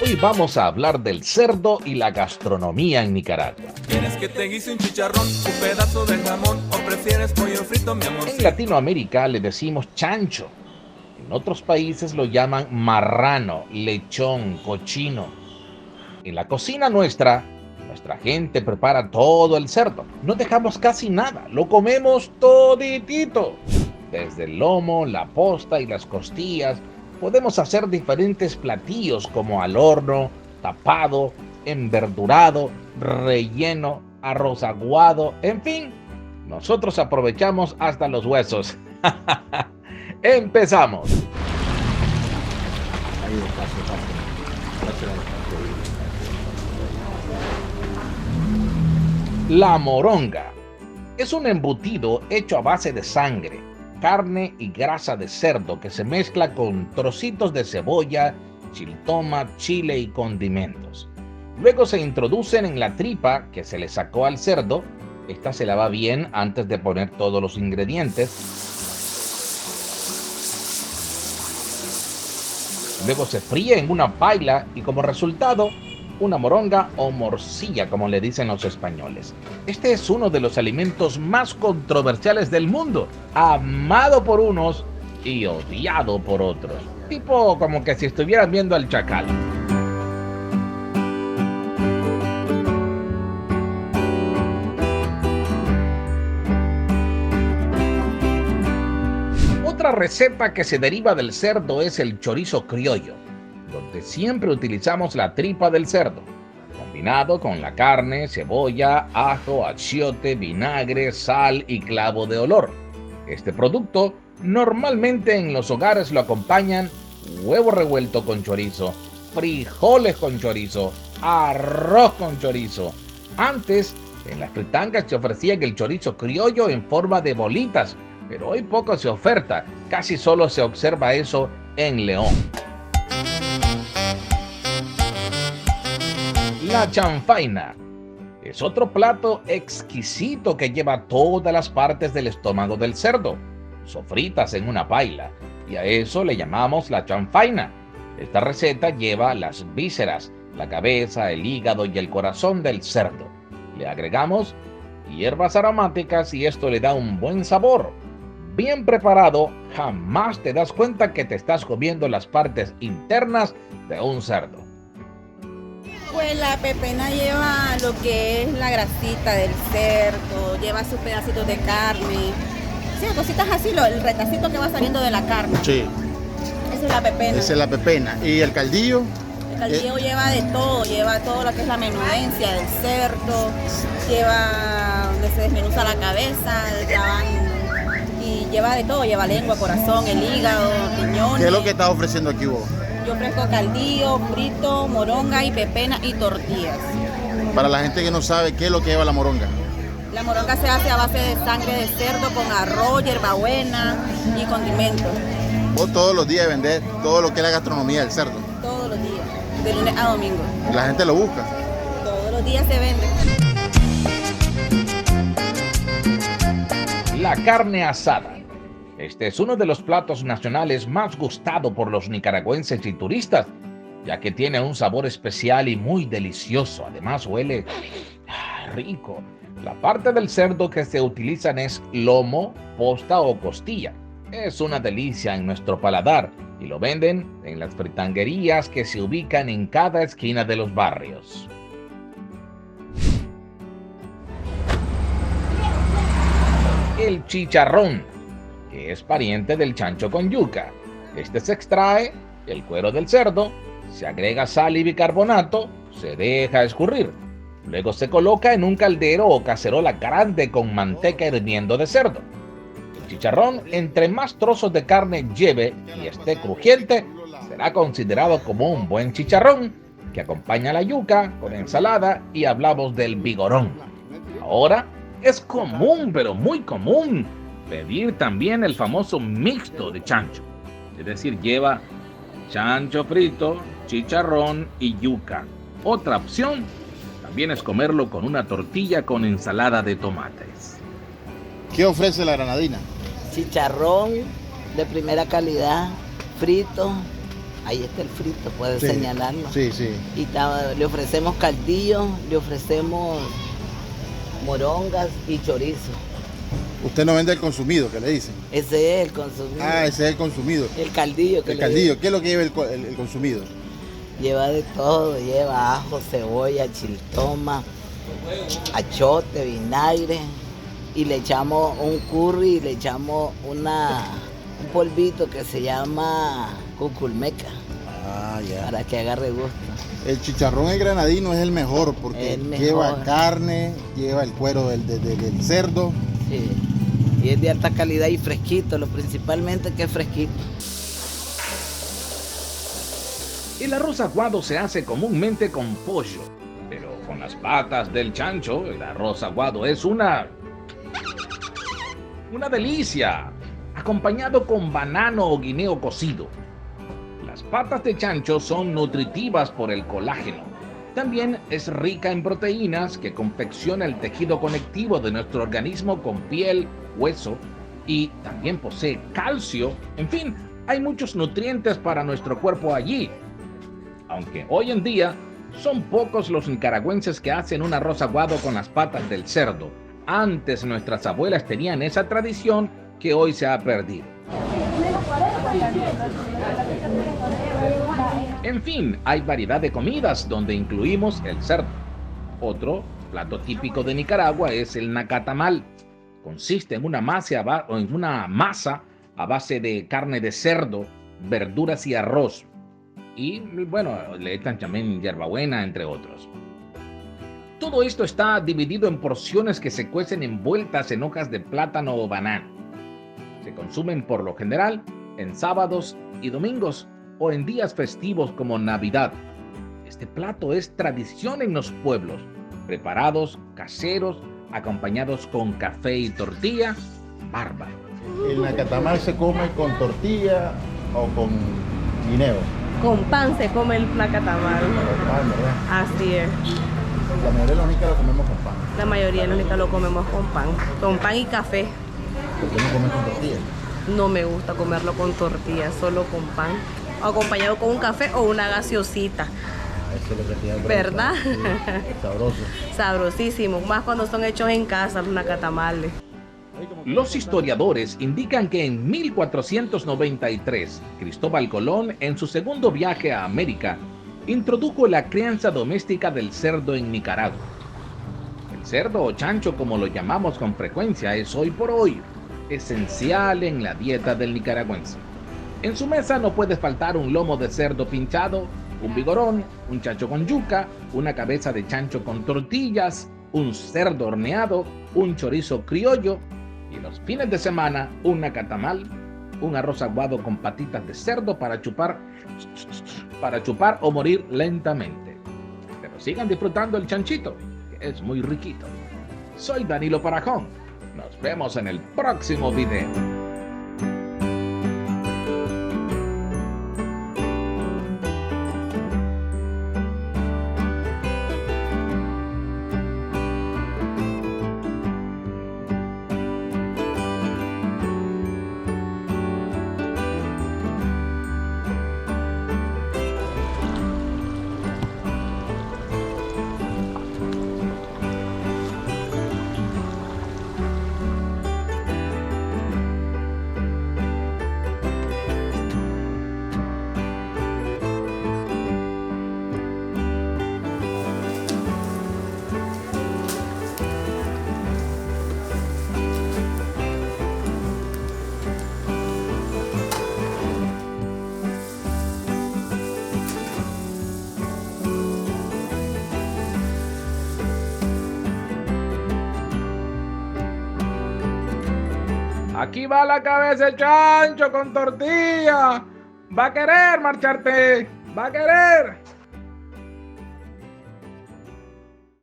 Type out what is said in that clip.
Hoy vamos a hablar del cerdo y la gastronomía en Nicaragua. ¿Quieres que te guise un chicharrón, un pedazo de jamón o prefieres pollo frito, mi amor? En Latinoamérica le decimos chancho. En otros países lo llaman marrano, lechón, cochino. En la cocina nuestra gente prepara todo el cerdo. No dejamos casi nada, lo comemos toditito. Desde el lomo, la posta y las costillas, podemos hacer diferentes platillos como al horno, tapado, enverdurado, relleno, arroz aguado, en fin. Nosotros aprovechamos hasta los huesos. ¡Empezamos! La moronga es un embutido hecho a base de sangre, carne y grasa de cerdo que se mezcla con trocitos de cebolla, chiltoma, chile y condimentos. Luego se introducen en la tripa que se le sacó al cerdo. Esta se lava bien antes de poner todos los ingredientes. Luego se fríe en una paila y como resultado, una moronga o morcilla, como le dicen los españoles. Este es uno de los alimentos más controversiales del mundo, amado por unos y odiado por otros. Tipo como que si estuvieran viendo al chacal. Otra receta que se deriva del cerdo es el chorizo criollo, donde siempre utilizamos la tripa del cerdo, combinado con la carne, cebolla, ajo, achiote, vinagre, sal y clavo de olor. Este producto normalmente en los hogares lo acompañan huevo revuelto con chorizo, frijoles con chorizo, arroz con chorizo. Antes, en las fritangas se ofrecía el chorizo criollo en forma de bolitas, pero hoy poco se oferta, casi solo se observa eso en León. La chanfaina es otro plato exquisito que lleva todas las partes del estómago del cerdo, sofritas en una paila, y a eso le llamamos la chanfaina. Esta receta lleva las vísceras, la cabeza, el hígado y el corazón del cerdo. Le agregamos hierbas aromáticas y esto le da un buen sabor. Bien preparado, jamás te das cuenta que te estás comiendo las partes internas de un cerdo. Pues la pepena lleva lo que es la grasita del cerdo, lleva sus pedacitos de carne. Sí, cositas así, el retacito que va saliendo de la carne. Sí. Esa es la pepena. Esa es la pepena. ¿Y el caldillo? El caldillo lleva todo lo que es la menudencia del cerdo, lleva donde se desmenuza la cabeza, y lleva de todo, lleva lengua, corazón, el hígado, riñones. ¿Qué es lo que estás ofreciendo aquí vos? Yo ofrezco caldillo, frito, moronga y pepena y tortillas. Para la gente que no sabe, ¿qué es lo que lleva la moronga? La moronga se hace a base de sangre de cerdo con arroz, hierbabuena y condimentos. Vos todos los días vendés todo lo que es la gastronomía del cerdo. Todos los días, de lunes a domingo. Y la gente lo busca. Todos los días se vende. La carne asada. Este es uno de los platos nacionales más gustados por los nicaragüenses y turistas, ya que tiene un sabor especial y muy delicioso. Además huele rico. La parte del cerdo que se utilizan es lomo, posta o costilla. Es una delicia en nuestro paladar y lo venden en las fritanguerías que se ubican en cada esquina de los barrios. El chicharrón, que es pariente del chancho con yuca. Este se extrae el cuero del cerdo, se agrega sal y bicarbonato, se deja escurrir. Luego se coloca en un caldero o cacerola grande con manteca hirviendo de cerdo. El chicharrón, entre más trozos de carne lleve y esté crujiente, será considerado como un buen chicharrón, que acompaña la yuca con ensalada y hablamos del vigorón. Ahora es común, pero muy común, pedir también el famoso mixto de chancho. Es decir, lleva chancho frito, chicharrón y yuca. Otra opción también es comerlo con una tortilla con ensalada de tomates. ¿Qué ofrece la granadina? Chicharrón de primera calidad, frito. Ahí está el frito, puedes señalarlo. Sí, sí. Y le ofrecemos caldillo, le ofrecemos morongas y chorizo. Usted no vende el consumido, ¿qué le dicen? Ese es el consumido. Ah, ese es el consumido. El caldillo. El caldillo, ¿qué es lo que lleva el consumido? Lleva de todo, lleva ajo, cebolla, chiltoma, achote, vinagre. Y le echamos un curry y le echamos un polvito que se llama cuculmeca. Ah, ya. Para que agarre gusto. El chicharrón el granadino es el mejor porque El mejor. lleva carne, lleva el cuero del cerdo. Sí. Y es de alta calidad y fresquito, lo principalmente que es fresquito. El arroz aguado se hace comúnmente con pollo, pero con las patas del chancho, el arroz aguado es una delicia, acompañado con banano o guineo cocido. Las patas de chancho son nutritivas por el colágeno. También es rica en proteínas que confecciona el tejido conectivo de nuestro organismo con piel, hueso y también posee calcio. En fin, hay muchos nutrientes para nuestro cuerpo allí. Aunque hoy en día son pocos los nicaragüenses que hacen un arroz aguado con las patas del cerdo. Antes nuestras abuelas tenían esa tradición que hoy se ha perdido. En fin, hay variedad de comidas donde incluimos el cerdo. Otro plato típico de Nicaragua es el nacatamal. Consiste en una masa a base de carne de cerdo, verduras y arroz. Y bueno, le echan también hierbabuena, entre otros. Todo esto está dividido en porciones que se cuecen envueltas en hojas de plátano o banano. Se consumen por lo general en sábados y domingos o en días festivos como Navidad. Este plato es tradición en los pueblos, preparados caseros, acompañados con café y tortilla, bárbaro. ¿El nacatamal se come con tortilla o con guineo? Con pan se come el nacatamal. Con pan, ¿verdad? Así es. La mayoría de los nícaros lo comemos con pan. La mayoría de los nícaros lo comemos con pan y café. ¿Por qué no comen con tortilla? No me gusta comerlo con tortilla, solo con pan. O acompañado con un café o una gaseosita. Eso es lo que tiene. ¿Verdad? Sí, sabroso. Sabrosísimo, más cuando son hechos en casa los nacatamales. Los historiadores indican que en 1493, Cristóbal Colón, en su segundo viaje a América, introdujo la crianza doméstica del cerdo en Nicaragua. El cerdo o chancho, como lo llamamos con frecuencia, es hoy por hoy esencial en la dieta del nicaragüense. En su mesa no puede faltar un lomo de cerdo pinchado, un vigorón, un chancho con yuca, una cabeza de chancho con tortillas, un cerdo horneado, un chorizo criollo y los fines de semana un nacatamal, un arroz aguado con patitas de cerdo para chupar o morir lentamente. Pero sigan disfrutando el chanchito, que es muy riquito. Soy Danilo Parajón. Nos vemos en el próximo video. Aquí va la cabeza de chancho con tortilla. Va a querer marcharte. Va a querer.